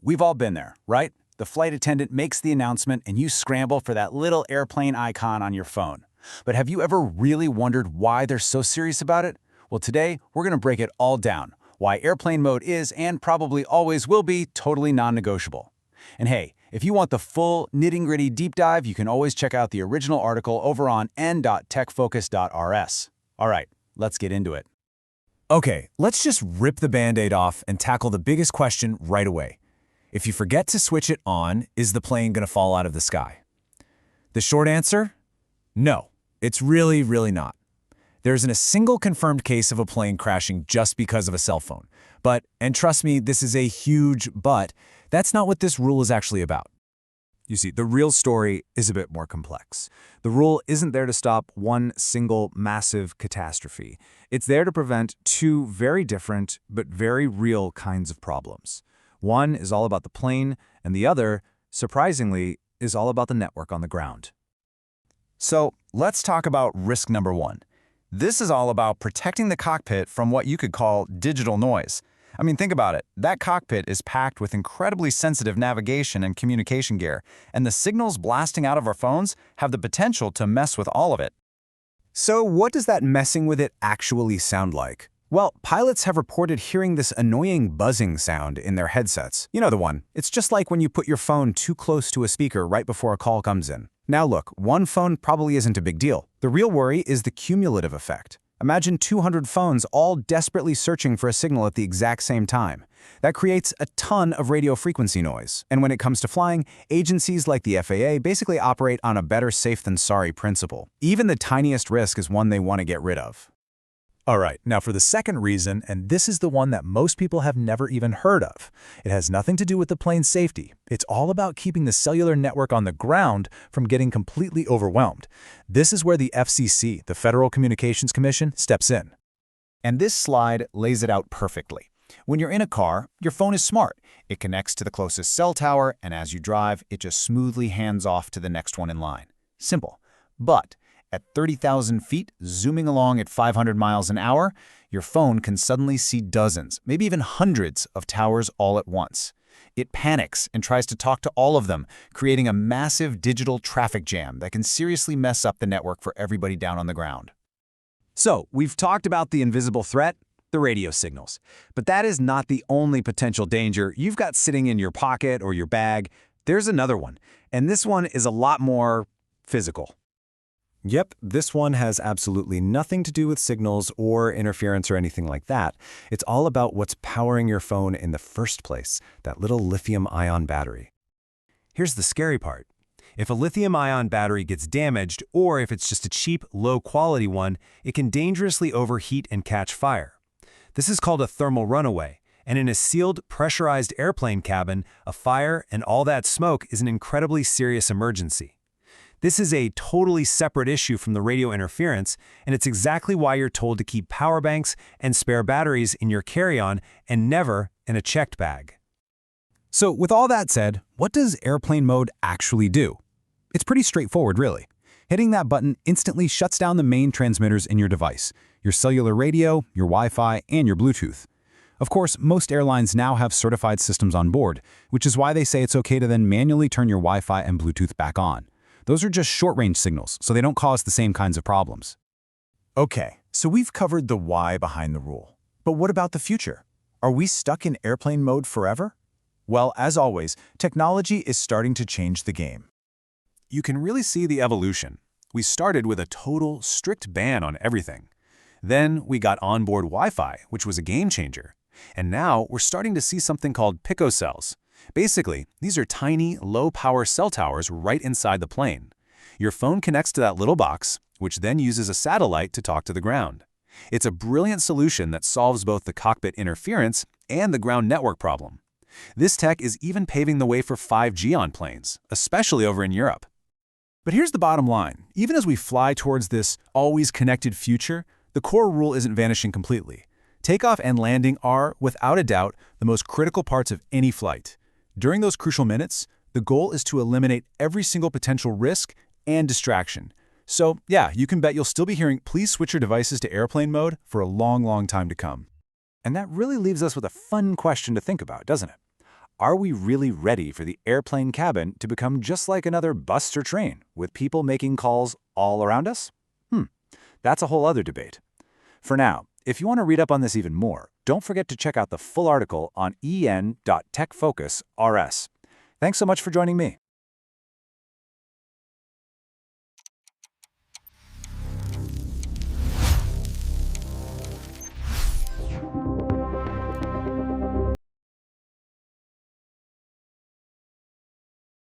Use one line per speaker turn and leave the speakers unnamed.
we've all been there, right? The flight attendant makes the announcement and you scramble for that little airplane icon on your phone. But have you ever really wondered why they're so serious about it? Well, today, we're going to break it all down. Why airplane mode is, and probably always will be, totally non-negotiable. And hey, if you want the full, nitty-gritty deep dive, you can always check out the original article over on n.techfocus.rs. All right, let's get into it.
Okay, let's just rip the Band-Aid off and tackle the biggest question right away. If you forget to switch it on, is the plane going to fall out of the sky? The short answer? No, it's really not. There isn't a single confirmed case of a plane crashing just because of a cell phone. But, and trust me, this is a huge but, that's not what this rule is actually about. You see, the real story is a bit more complex. The rule isn't there to stop one single massive catastrophe. It's there to prevent two very different but very real kinds of problems. One is all about the plane, and the other, surprisingly, is all about the network on the ground.
So, let's talk about risk number one. This is all about protecting the cockpit from what you could call digital noise. I mean, think about it. That cockpit is packed with incredibly sensitive navigation and communication gear, and the signals blasting out of our phones have the potential to mess with all of it.
So what does that messing with it actually sound like? Well, pilots have reported hearing this annoying buzzing sound in their headsets. You know the one. It's just like when you put your phone too close to a speaker right before a call comes in. Now look, one phone probably isn't a big deal. The real worry is the cumulative effect. Imagine 200 phones all desperately searching for a signal at the exact same time. That creates a ton of radio frequency noise. And when it comes to flying, agencies like the FAA basically operate on a better safe than sorry principle. Even the tiniest risk is one they want to get rid of.
All right, now for the second reason, and this is the one that most people have never even heard of. It has nothing to do with the plane's safety. It's all about keeping the cellular network on the ground from getting completely overwhelmed. This is where the FCC, the Federal Communications Commission, steps in.
And this slide lays it out perfectly. When you're in a car, your phone is smart. It connects to the closest cell tower, and as you drive, it just smoothly hands off to the next one in line. Simple. But at 30,000 feet, zooming along at 500 miles an hour, your phone can suddenly see dozens, maybe even hundreds of towers all at once. It panics and tries to talk to all of them, creating a massive digital traffic jam that can seriously mess up the network for everybody down on the ground.
So, we've talked about the invisible threat, the radio signals. But that is not the only potential danger you've got sitting in your pocket or your bag. There's another one, and this one is a lot more physical.
Yep, this one has absolutely nothing to do with signals or interference or anything like that. It's all about what's powering your phone in the first place, that little lithium-ion battery. Here's the scary part. If a lithium-ion battery gets damaged, or if it's just a cheap, low-quality one, it can dangerously overheat and catch fire. This is called a thermal runaway, and in a sealed, pressurized airplane cabin, a fire and all that smoke is an incredibly serious emergency. This is a totally separate issue from the radio interference, and it's exactly why you're told to keep power banks and spare batteries in your carry-on and never in a checked bag.
So with all that said, what does airplane mode actually do? It's pretty straightforward, really. Hitting that button instantly shuts down the main transmitters in your device, your cellular radio, your Wi-Fi, and your Bluetooth. Of course, most airlines now have certified systems on board, which is why they say it's okay to then manually turn your Wi-Fi and Bluetooth back on. Those are just short-range signals, so they don't cause the same kinds of problems.
Okay, so we've covered the why behind the rule. But what about the future? Are we stuck in airplane mode forever? Well, as always, technology is starting to change the game.
You can really see the evolution. We started with a total, strict ban on everything. Then we got onboard Wi-Fi, which was a game changer. And now we're starting to see something called Picocells. Basically, these are tiny, low-power cell towers right inside the plane. Your phone connects to that little box, which then uses a satellite to talk to the ground. It's a brilliant solution that solves both the cockpit interference and the ground network problem. This tech is even paving the way for 5G on planes, especially over in Europe. But here's the bottom line. Even as we fly towards this always connected future, the core rule isn't vanishing completely. Takeoff and landing are, without a doubt, the most critical parts of any flight. During those crucial minutes, the goal is to eliminate every single potential risk and distraction. So yeah, you can bet you'll still be hearing "please switch your devices to airplane mode" for a long time to come. And that really leaves us with a fun question to think about, doesn't it?
Are we really ready for the airplane cabin to become just like another bus or train, with people making calls all around us? That's a whole other debate. For now, if you want to read up on this even more, don't forget to check out the full article on en.techfocus.rs. Thanks so much for joining me.